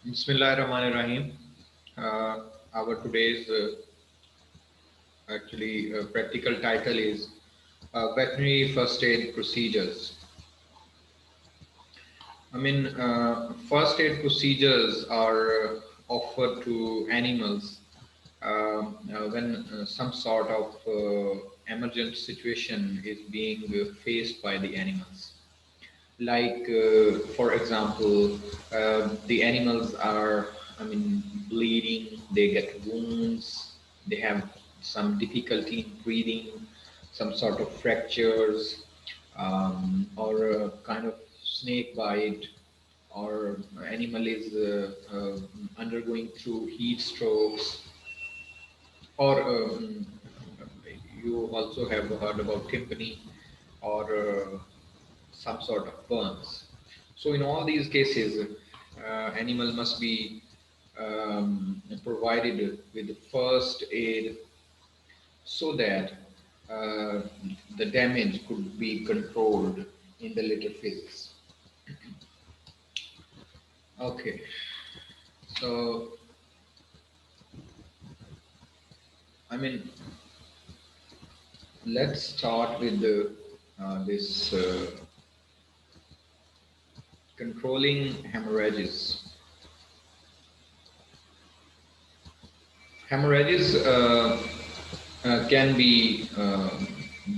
Bismillahirrahmanirrahim. Our today's practical title is Veterinary First Aid Procedures. First aid procedures are offered to animals when some sort of emergent situation is being faced by the animals. Like, for example, the animals are, bleeding, they get wounds, they have some difficulty in breathing, some sort of fractures, or a kind of snake bite, or animal is undergoing through heat strokes, or you also have heard about tympani or some sort of burns. So in all these cases, animal must be provided with the first aid so that uh, the damage could be controlled in the later phases. Okay, so I mean, let's start with this controlling hemorrhages. Hemorrhages can be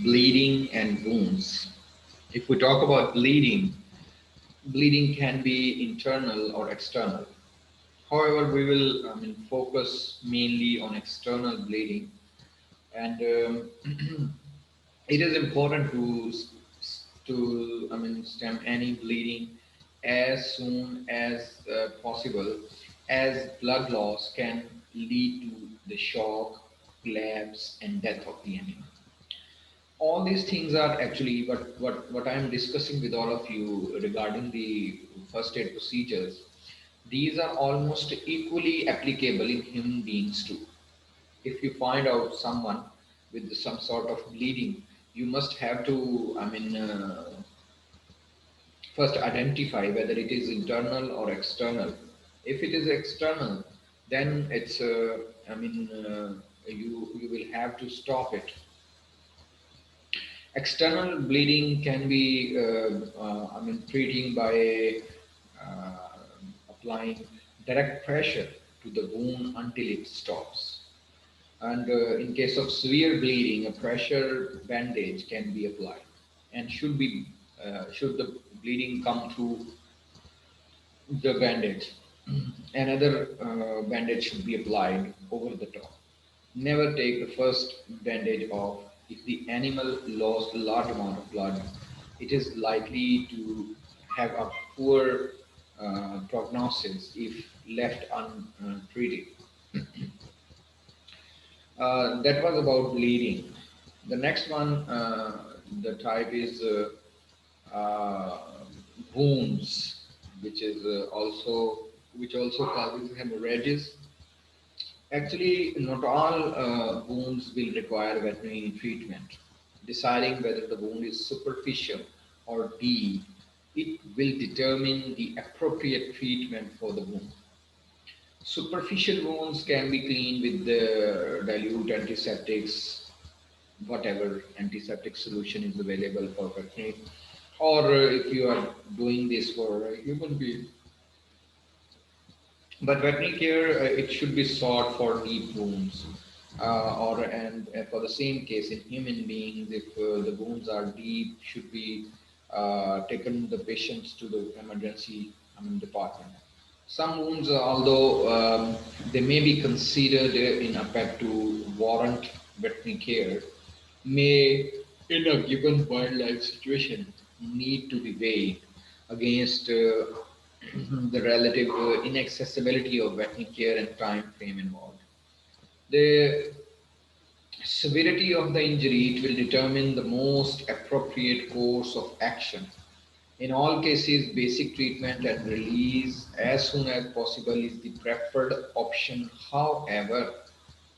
bleeding and wounds. If we talk about bleeding, bleeding can be internal or external. However, we will focus mainly on external bleeding, and it is important to stem any bleeding as soon as possible, as blood loss can lead to the shock, collapse, and death of the animal. All these things are actually what I'm discussing with all of you regarding the first aid procedures. These are almost equally applicable in human beings too. If you find out someone with some sort of bleeding, you must have to, first identify whether it is internal or external. If it is external, then it's, you will have to stop it. External bleeding can be, treating by uh, applying direct pressure to the wound until it stops. And in case of severe bleeding, a pressure bandage can be applied. And should the bleeding come through the bandage, another bandage should be applied over the top. Never take the first bandage off. If the animal lost a large amount of blood, it is likely to have a poor prognosis if left untreated. That was about bleeding. The next one, the type is uh, wounds, which is which also causes hemorrhages. Actually, not all wounds will require veterinary treatment. Deciding whether the wound is superficial or deep, it will determine the appropriate treatment for the wound. Superficial wounds can be cleaned with the dilute antiseptics, whatever antiseptic solution is available for veterinary. Or if you are doing this for a human being, but veterinary care, it should be sought for deep wounds. Or and for the same case in human beings, if the wounds are deep, should be taken the patients to the emergency department. Some wounds, although they may be considered inadequate to warrant veterinary care, may, in a given wildlife situation, need to be weighed against the relative inaccessibility of veterinary care and time frame involved. The severity of the injury, it will determine the most appropriate course of action. In all cases, basic treatment and release as soon as possible is the preferred option. However,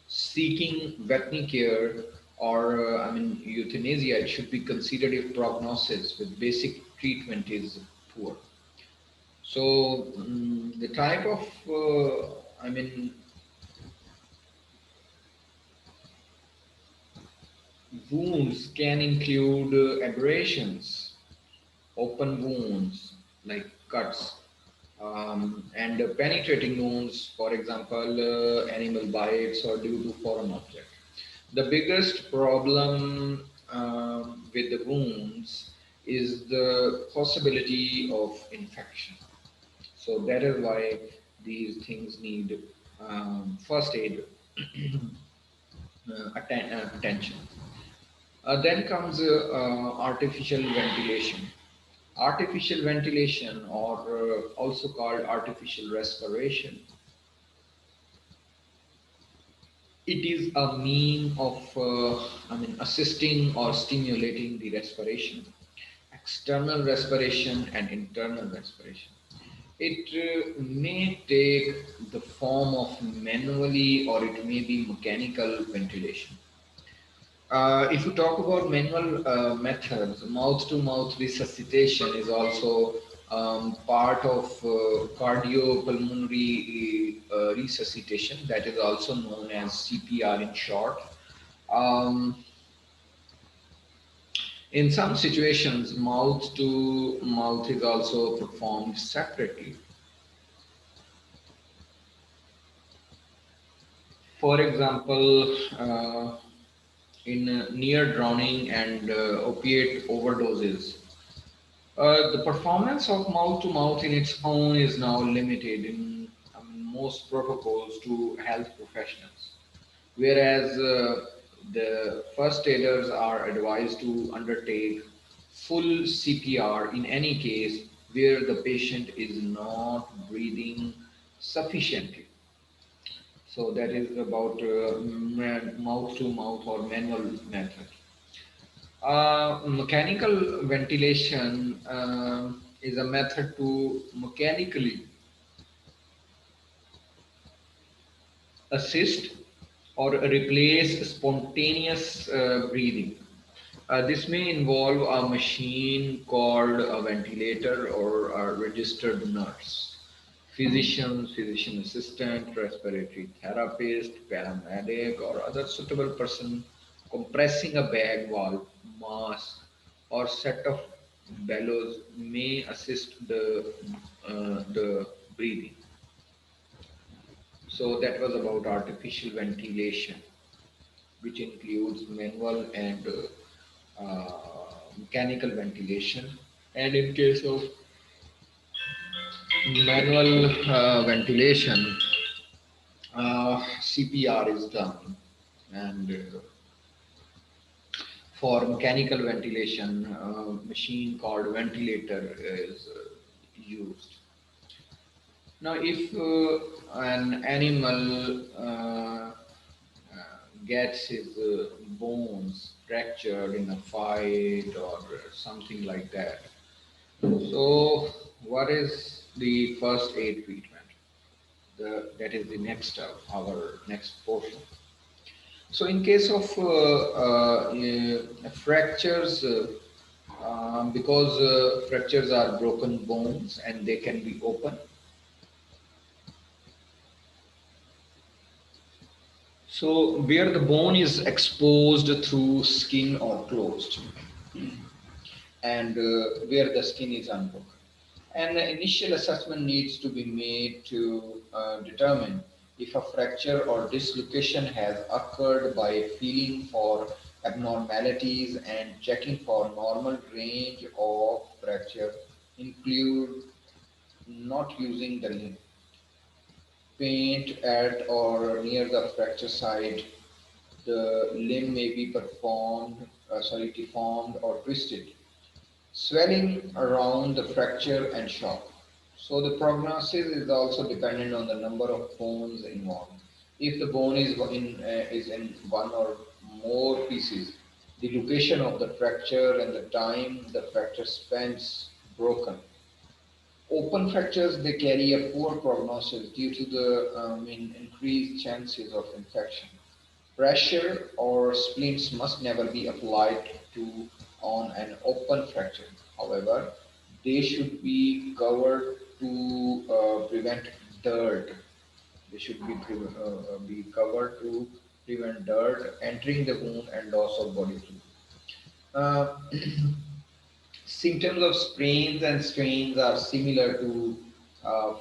seeking veterinary care or euthanasia, it should be considered if prognosis with basic treatment is poor. So The type of, I mean, wounds can include abrasions, open wounds like cuts, and penetrating wounds, for example, animal bites or due to foreign object. The biggest problem with the wounds is the possibility of infection. So that is why these things need first aid attention. Then comes artificial ventilation. Artificial ventilation, or also called artificial respiration, it is a mean of, assisting or stimulating the respiration, external respiration and internal respiration. It may take the form of manually or it may be mechanical ventilation. If you talk about manual methods, mouth to mouth resuscitation is also part of cardiopulmonary resuscitation, that is also known as CPR in short. Um, in some situations, mouth to mouth is also performed separately. For example, in near drowning and opiate overdoses, the performance of mouth to mouth in its own is now limited in most protocols to health professionals, whereas the first aiders are advised to undertake full CPR in any case where the patient is not breathing sufficiently. So that is about mouth to mouth or manual method. Mechanical ventilation is a method to mechanically assist or replace spontaneous breathing. This may involve a machine called a ventilator or a registered nurse, physician, physician assistant, respiratory therapist, paramedic, or other suitable person compressing a bag valve, mask, or set of bellows may assist the breathing. So that was about artificial ventilation, which includes manual and mechanical ventilation. And in case of manual ventilation, CPR is done, and for mechanical ventilation, machine called ventilator is used. Now, if an animal gets his bones fractured in a fight or something like that, so what is the first aid treatment? That is the next our next portion. So, in case of fractures, because fractures are broken bones and they can be open. So, where the bone is exposed through skin or closed, and where the skin is unbroken. And the initial assessment needs to be made to determine if a fracture or dislocation has occurred by feeling for abnormalities and checking for normal range of fracture, include not using the limb. Paint at or near the fracture site, the limb may be deformed or twisted, swelling around the fracture and shock. So the prognosis is also dependent on the number of bones involved. If the bone is in one or more pieces, the location of the fracture and the time the fracture spends broken. Open fractures, they carry a poor prognosis due to the increased chances of infection. Pressure or splints must never be applied to on an open fracture. However, they should be covered to prevent dirt. They should be covered to prevent dirt entering the wound and loss of body fluid. Uh, Symptoms of sprains and strains are similar to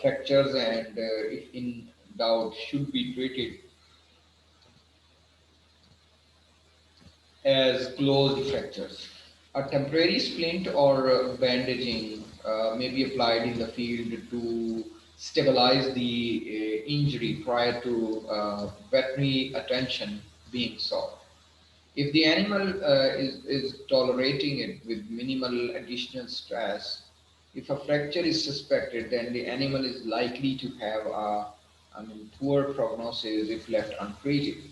fractures and, if in doubt, should be treated as closed fractures. A temporary splint or bandaging may be applied in the field to stabilize the injury prior to veterinary attention being sought. If the animal is tolerating it with minimal additional stress, if a fracture is suspected, then the animal is likely to have a, poor prognosis if left untreated.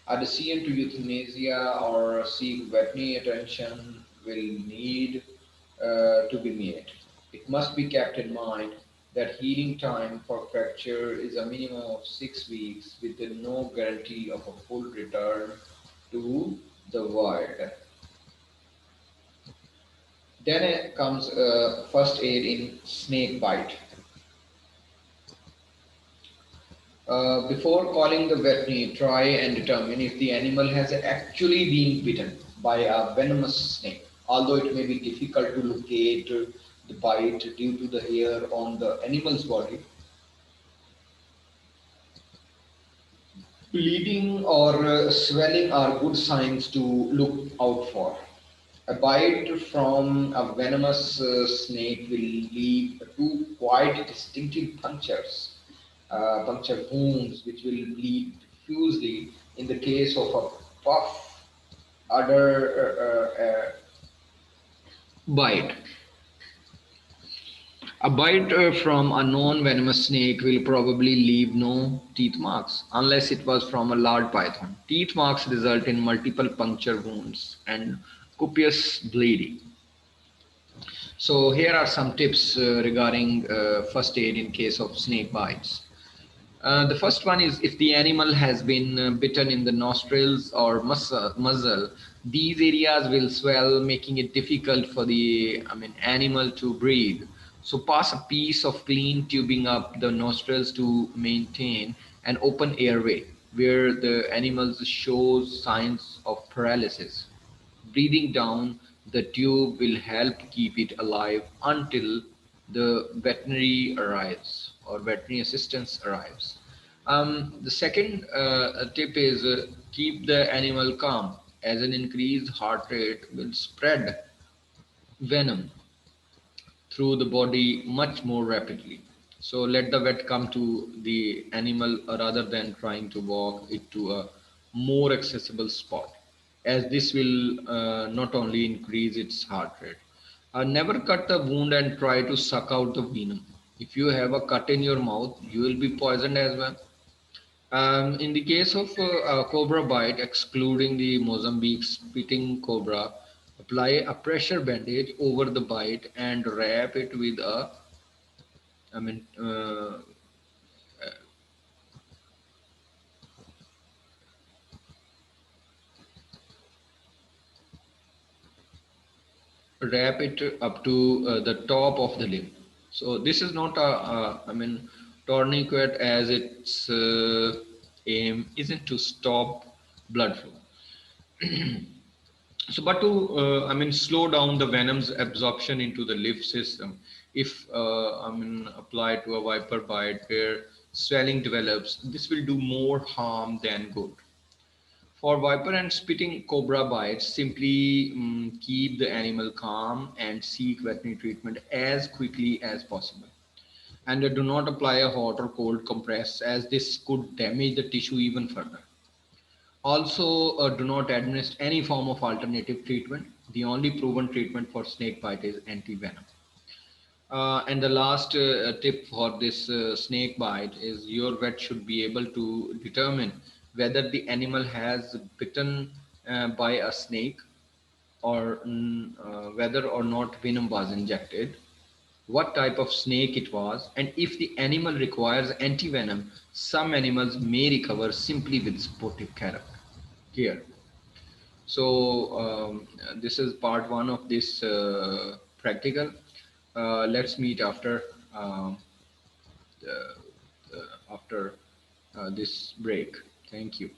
A decision to euthanasia or seek veterinary attention will need to be made. It must be kept in mind that healing time for fracture is a minimum of 6 weeks with no guarantee of a full return to the wild. Then comes first aid in snake bite. Before calling the veterinary, try and determine if the animal has actually been bitten by a venomous snake. Although it may be difficult to locate the bite due to the hair on the animal's body, bleeding or swelling are good signs to look out for. A bite from a venomous snake will leave two quite distinctive puncture wounds, which will bleed profusely in the case of a puff udder bite. A bite from a non-venomous snake will probably leave no teeth marks unless it was from a large python. Teeth marks result in multiple puncture wounds and copious bleeding. So here are some tips regarding first aid in case of snake bites. The first one is if the animal has been bitten in the nostrils or muzzle, these areas will swell, making it difficult for the animal to breathe. So pass a piece of clean tubing up the nostrils to maintain an open airway where the animal shows signs of paralysis. Breathing down the tube will help keep it alive until the veterinary arrives or veterinary assistance arrives. The second tip is keep the animal calm, as an increased heart rate will spread venom through the body much more rapidly. So let the vet come to the animal rather than trying to walk it to a more accessible spot, as this will not only increase its heart rate. Never cut the wound and try to suck out the venom. If you have a cut in your mouth, you will be poisoned as well. In the case of a cobra bite, excluding the Mozambique spitting cobra, apply a pressure bandage over the bite and wrap it with a, I mean, wrap it up to the top of the limb. So this is not a tourniquet, as its aim isn't to stop blood flow. So, but to slow down the venom's absorption into the lymph system. If applied to a viper bite where swelling develops, this will do more harm than good. For viper and spitting cobra bites, simply keep the animal calm and seek veterinary treatment as quickly as possible. And do not apply a hot or cold compress, as this could damage the tissue even further. Also, do not administer any form of alternative treatment. The only proven treatment for snake bite is anti-venom. And the last tip for this snake bite is your vet should be able to determine whether the animal has bitten by a snake, or whether or not venom was injected, what type of snake it was, and if the animal requires anti-venom. Some animals may recover simply with supportive care. So this is part one of this practical. Let's meet after. after this break. Thank you.